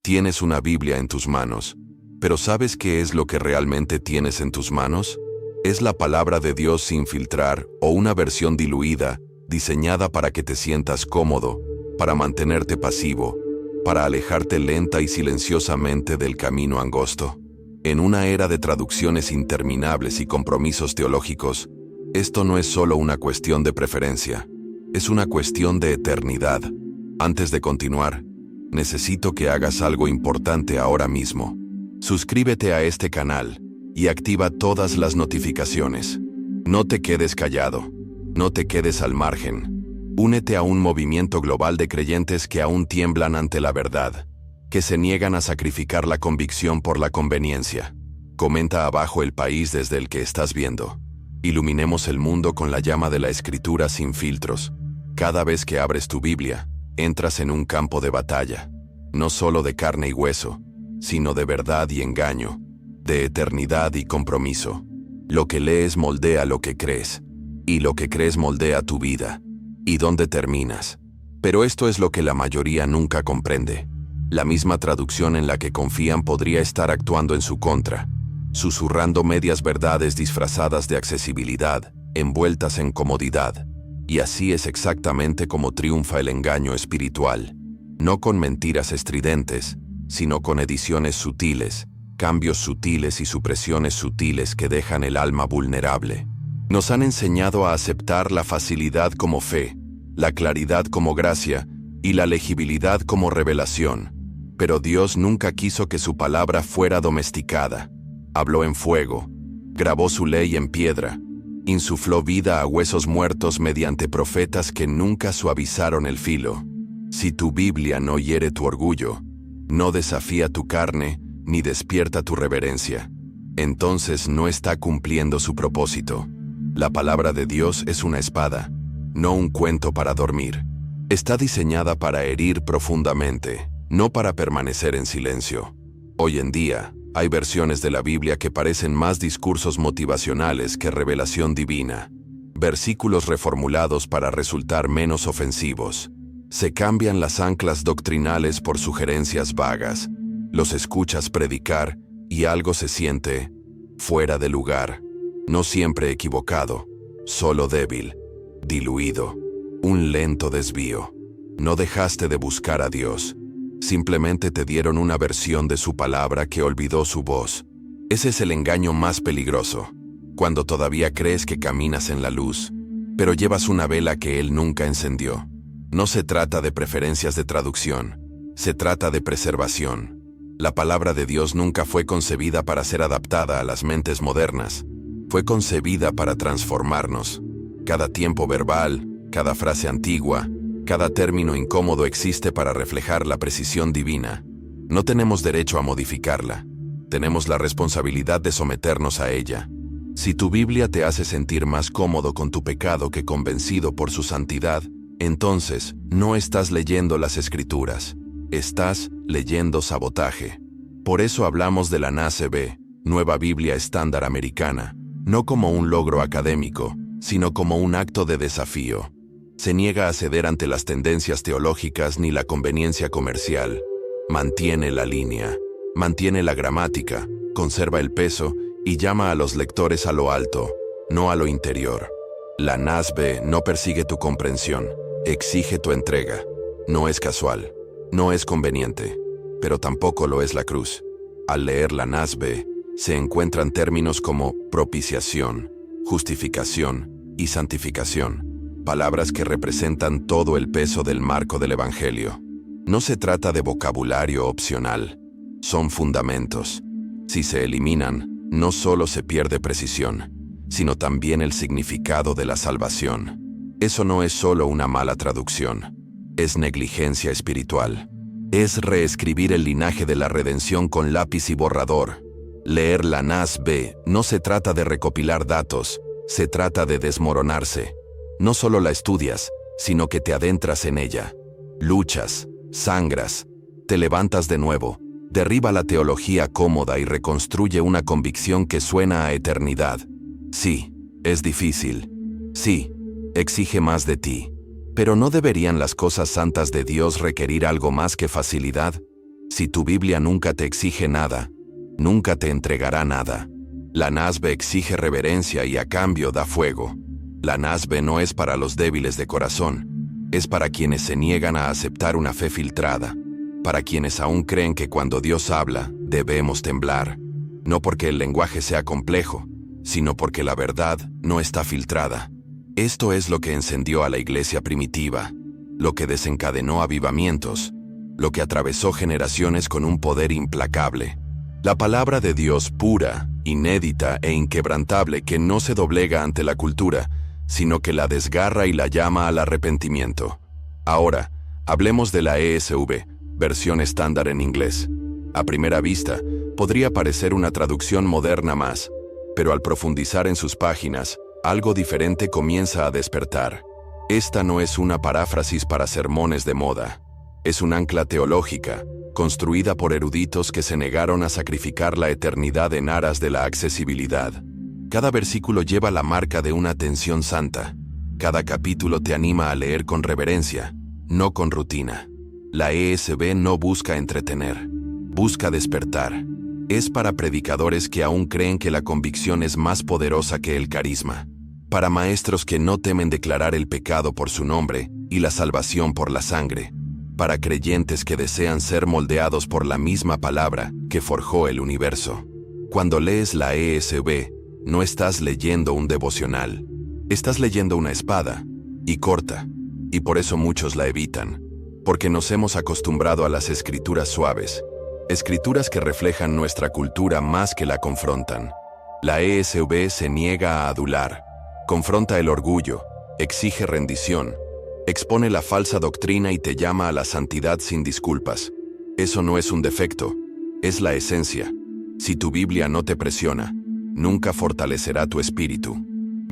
Tienes una Biblia en tus manos, pero ¿sabes qué es lo que realmente tienes en tus manos? ¿Es la palabra de Dios sin filtrar o una versión diluida, diseñada para que te sientas cómodo, para mantenerte pasivo, para alejarte lenta y silenciosamente del camino angosto? En una era de traducciones interminables y compromisos teológicos, esto no es solo una cuestión de preferencia, es una cuestión de eternidad. Antes de continuar, necesito que hagas algo importante ahora mismo. Suscríbete a este canal y activa todas las notificaciones. No te quedes callado, no te quedes al margen. Únete a un movimiento global de creyentes que aún tiemblan ante la verdad, que se niegan a sacrificar la convicción por la conveniencia. Comenta abajo el país desde el que estás viendo. Iluminemos el mundo con la llama de la Escritura sin filtros. Cada vez que abres tu Biblia, entras en un campo de batalla, no solo de carne y hueso, sino de verdad y engaño, de eternidad y compromiso. Lo que lees moldea lo que crees, y lo que crees moldea tu vida. ¿Y dónde terminas? Pero esto es lo que la mayoría nunca comprende. La misma traducción en la que confían podría estar actuando en su contra, susurrando medias verdades disfrazadas de accesibilidad, envueltas en comodidad. Y así es exactamente como triunfa el engaño espiritual. No con mentiras estridentes, sino con ediciones sutiles, cambios sutiles y supresiones sutiles que dejan el alma vulnerable. Nos han enseñado a aceptar la facilidad como fe, la claridad como gracia y la legibilidad como revelación. Pero Dios nunca quiso que su palabra fuera domesticada. Habló en fuego, grabó su ley en piedra, insufló vida a huesos muertos mediante profetas que nunca suavizaron el filo. Si tu Biblia no hiere tu orgullo, no desafía tu carne, ni despierta tu reverencia, entonces no está cumpliendo su propósito. La palabra de Dios es una espada, no un cuento para dormir. Está diseñada para herir profundamente, no para permanecer en silencio. Hoy en día, hay versiones de la Biblia que parecen más discursos motivacionales que revelación divina. Versículos reformulados para resultar menos ofensivos. Se cambian las anclas doctrinales por sugerencias vagas. Los escuchas predicar y algo se siente fuera de lugar. No siempre equivocado, solo débil, diluido. Un lento desvío. No dejaste de buscar a Dios. Simplemente te dieron una versión de su palabra que olvidó su voz. Ese es el engaño más peligroso, cuando todavía crees que caminas en la luz, pero llevas una vela que Él nunca encendió. No se trata de preferencias de traducción, se trata de preservación. La palabra de Dios nunca fue concebida para ser adaptada a las mentes modernas. Fue concebida para transformarnos. Cada tiempo verbal, cada frase antigua, cada término incómodo existe para reflejar la precisión divina. No tenemos derecho a modificarla. Tenemos la responsabilidad de someternos a ella. Si tu Biblia te hace sentir más cómodo con tu pecado que convencido por su santidad, entonces no estás leyendo las Escrituras. Estás leyendo sabotaje. Por eso hablamos de la NASB, Nueva Biblia Estándar Americana, no como un logro académico, sino como un acto de desafío. Se niega a ceder ante las tendencias teológicas ni la conveniencia comercial. Mantiene la línea, mantiene la gramática, conserva el peso y llama a los lectores a lo alto, no a lo interior. La NASB no persigue tu comprensión, exige tu entrega. No es casual, no es conveniente, pero tampoco lo es la cruz. Al leer la NASB, se encuentran términos como propiciación, justificación y santificación. Palabras que representan todo el peso del marco del Evangelio. No se trata de vocabulario opcional, son fundamentos. Si se eliminan, no solo se pierde precisión, sino también el significado de la salvación. Eso no es solo una mala traducción, es negligencia espiritual. Es reescribir el linaje de la redención con lápiz y borrador. Leer la NASB no se trata de recopilar datos, se trata de desmoronarse. No solo la estudias, sino que te adentras en ella. Luchas, sangras, te levantas de nuevo, derriba la teología cómoda y reconstruye una convicción que suena a eternidad. Sí, es difícil. Sí, exige más de ti. Pero ¿no deberían las cosas santas de Dios requerir algo más que facilidad? Si tu Biblia nunca te exige nada, nunca te entregará nada. La NASB exige reverencia y a cambio da fuego. La NASB no es para los débiles de corazón, es para quienes se niegan a aceptar una fe filtrada, para quienes aún creen que cuando Dios habla, debemos temblar, no porque el lenguaje sea complejo, sino porque la verdad no está filtrada. Esto es lo que encendió a la iglesia primitiva, lo que desencadenó avivamientos, lo que atravesó generaciones con un poder implacable. La palabra de Dios pura, inédita e inquebrantable que no se doblega ante la cultura, sino que la desgarra y la llama al arrepentimiento. Ahora, hablemos de la ESV, versión estándar en inglés. A primera vista, podría parecer una traducción moderna más, pero al profundizar en sus páginas, algo diferente comienza a despertar. Esta no es una paráfrasis para sermones de moda. Es un ancla teológica, construida por eruditos que se negaron a sacrificar la eternidad en aras de la accesibilidad. Cada versículo lleva la marca de una atención santa. Cada capítulo te anima a leer con reverencia, no con rutina. La ESV no busca entretener, busca despertar. Es para predicadores que aún creen que la convicción es más poderosa que el carisma. Para maestros que no temen declarar el pecado por su nombre y la salvación por la sangre. Para creyentes que desean ser moldeados por la misma palabra que forjó el universo. Cuando lees la ESV, no estás leyendo un devocional. Estás leyendo una espada, y corta, y por eso muchos la evitan. Porque nos hemos acostumbrado a las escrituras suaves, escrituras que reflejan nuestra cultura más que la confrontan. La ESV se niega a adular, confronta el orgullo, exige rendición, expone la falsa doctrina y te llama a la santidad sin disculpas. Eso no es un defecto, es la esencia. Si tu Biblia no te presiona, nunca fortalecerá tu espíritu.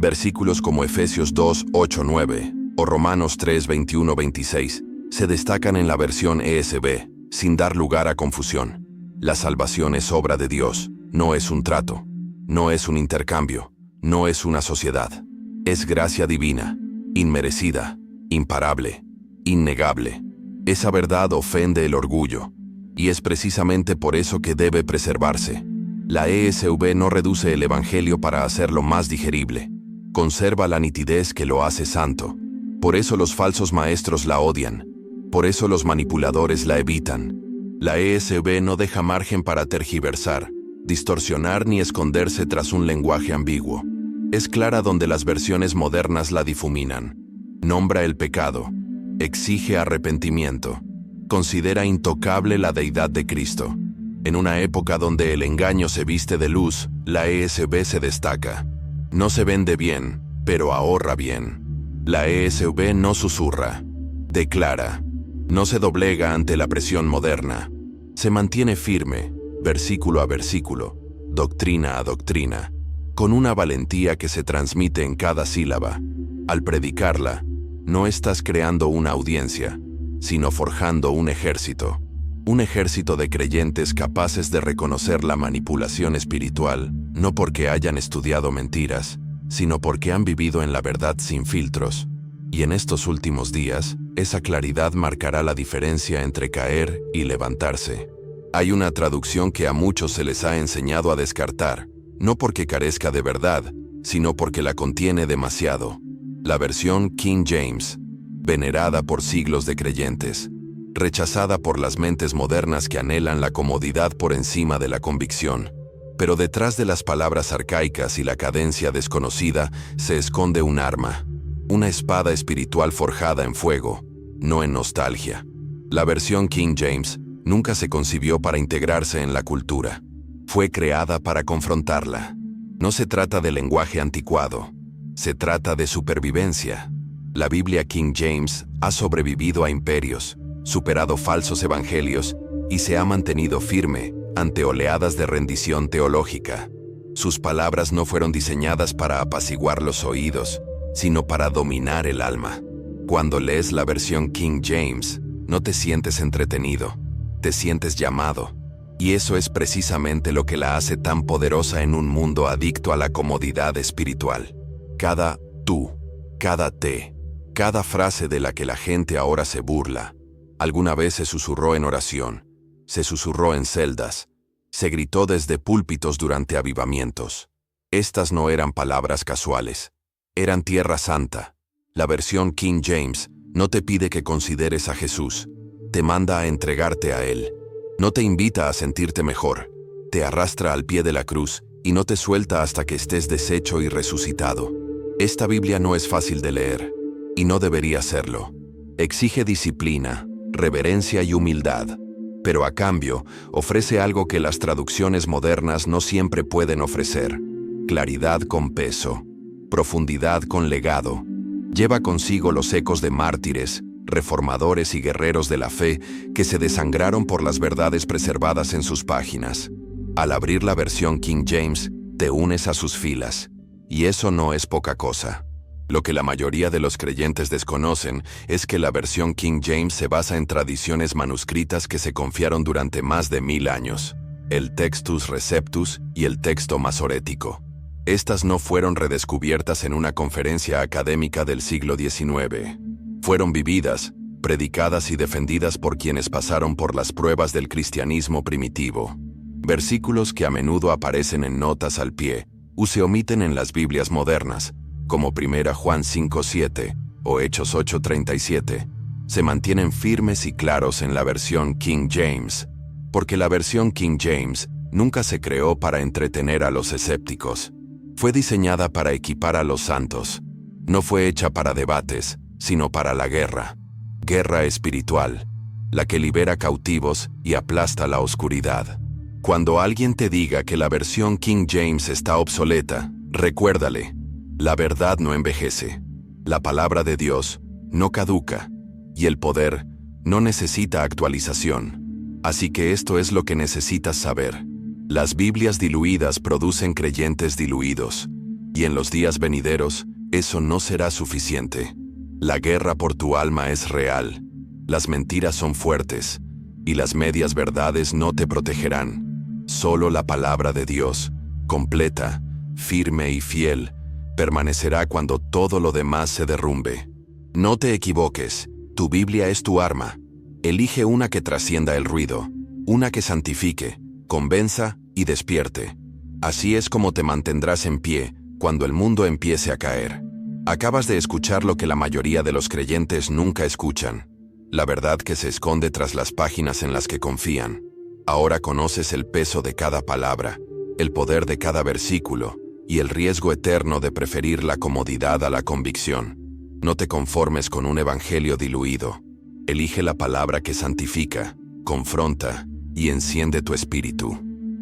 Versículos como Efesios 2, 8, 9 o Romanos 3, 21, 26 se destacan en la versión ESV, sin dar lugar a confusión. La salvación es obra de Dios, no es un trato, no es un intercambio, no es una sociedad. Es gracia divina, inmerecida, imparable, innegable. Esa verdad ofende el orgullo, y es precisamente por eso que debe preservarse. La ESV no reduce el Evangelio para hacerlo más digerible. Conserva la nitidez que lo hace santo. Por eso los falsos maestros la odian. Por eso los manipuladores la evitan. La ESV no deja margen para tergiversar, distorsionar ni esconderse tras un lenguaje ambiguo. Es clara donde las versiones modernas la difuminan. Nombra el pecado. Exige arrepentimiento. Considera intocable la deidad de Cristo. En una época donde el engaño se viste de luz, la ESV se destaca. No se vende bien, pero ahorra bien. La ESV no susurra, declara. No se doblega ante la presión moderna. Se mantiene firme, versículo a versículo, doctrina a doctrina, con una valentía que se transmite en cada sílaba. Al predicarla, no estás creando una audiencia, sino forjando un ejército. Un ejército de creyentes capaces de reconocer la manipulación espiritual, no porque hayan estudiado mentiras, sino porque han vivido en la verdad sin filtros. Y en estos últimos días, esa claridad marcará la diferencia entre caer y levantarse. Hay una traducción que a muchos se les ha enseñado a descartar, no porque carezca de verdad, sino porque la contiene demasiado. La versión King James, venerada por siglos de creyentes, rechazada por las mentes modernas que anhelan la comodidad por encima de la convicción. Pero detrás de las palabras arcaicas y la cadencia desconocida se esconde un arma, una espada espiritual forjada en fuego, no en nostalgia. La versión King James nunca se concibió para integrarse en la cultura. Fue creada para confrontarla. No se trata de lenguaje anticuado, se trata de supervivencia. La Biblia King James ha sobrevivido a imperios, superado falsos evangelios y se ha mantenido firme ante oleadas de rendición teológica. Sus palabras no fueron diseñadas para apaciguar los oídos, sino para dominar el alma. Cuando lees la versión King James, no te sientes entretenido, te sientes llamado. Y eso es precisamente lo que la hace tan poderosa en un mundo adicto a la comodidad espiritual. Cada tú, cada te, cada frase de la que la gente ahora se burla, alguna vez se susurró en oración, se susurró en celdas, se gritó desde púlpitos durante avivamientos. Estas no eran palabras casuales. Eran tierra santa. La versión King James no te pide que consideres a Jesús, te manda a entregarte a Él. No te invita a sentirte mejor, te arrastra al pie de la cruz y no te suelta hasta que estés deshecho y resucitado. Esta Biblia no es fácil de leer, y no debería serlo. Exige disciplina, reverencia y humildad, pero a cambio ofrece algo que las traducciones modernas no siempre pueden ofrecer: claridad con peso, profundidad con legado. Lleva consigo los ecos de mártires, reformadores y guerreros de la fe que se desangraron por las verdades preservadas en sus páginas. Al abrir la versión King James, te unes a sus filas, y eso no es poca cosa. Lo que la mayoría de los creyentes desconocen es que la versión King James se basa en tradiciones manuscritas que se confiaron durante más de 1000 años, el Textus Receptus y el texto masorético. Estas no fueron redescubiertas en una conferencia académica del siglo XIX. Fueron vividas, predicadas y defendidas por quienes pasaron por las pruebas del cristianismo primitivo. Versículos que a menudo aparecen en notas al pie o se omiten en las Biblias modernas, como 1 Juan 5:7 o Hechos 8:37, se mantienen firmes y claros en la versión King James, porque la versión King James nunca se creó para entretener a los escépticos. Fue diseñada para equipar a los santos. No fue hecha para debates, sino para la guerra. Guerra espiritual, la que libera cautivos y aplasta la oscuridad. Cuando alguien te diga que la versión King James está obsoleta, recuérdale: la verdad no envejece, la palabra de Dios no caduca, y el poder no necesita actualización. Así que esto es lo que necesitas saber. Las Biblias diluidas producen creyentes diluidos, y en los días venideros, eso no será suficiente. La guerra por tu alma es real, las mentiras son fuertes, y las medias verdades no te protegerán. Solo la palabra de Dios, completa, firme y fiel, permanecerá cuando todo lo demás se derrumbe. No te equivoques, tu Biblia es tu arma. Elige una que trascienda el ruido, una que santifique, convenza y despierte. Así es como te mantendrás en pie cuando el mundo empiece a caer. Acabas de escuchar lo que la mayoría de los creyentes nunca escuchan, la verdad que se esconde tras las páginas en las que confían. Ahora conoces el peso de cada palabra, el poder de cada versículo y el riesgo eterno de preferir la comodidad a la convicción. No te conformes con un evangelio diluido. Elige la palabra que santifica, confronta y enciende tu espíritu.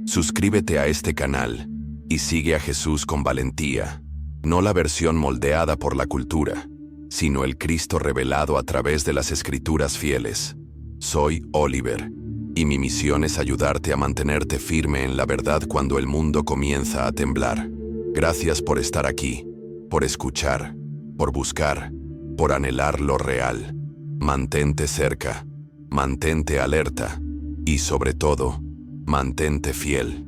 Suscríbete a este canal y sigue a Jesús con valentía. No la versión moldeada por la cultura, sino el Cristo revelado a través de las Escrituras fieles. Soy Oliver, y mi misión es ayudarte a mantenerte firme en la verdad cuando el mundo comienza a temblar. Gracias por estar aquí, por escuchar, por buscar, por anhelar lo real. Mantente cerca, mantente alerta y, sobre todo, mantente fiel.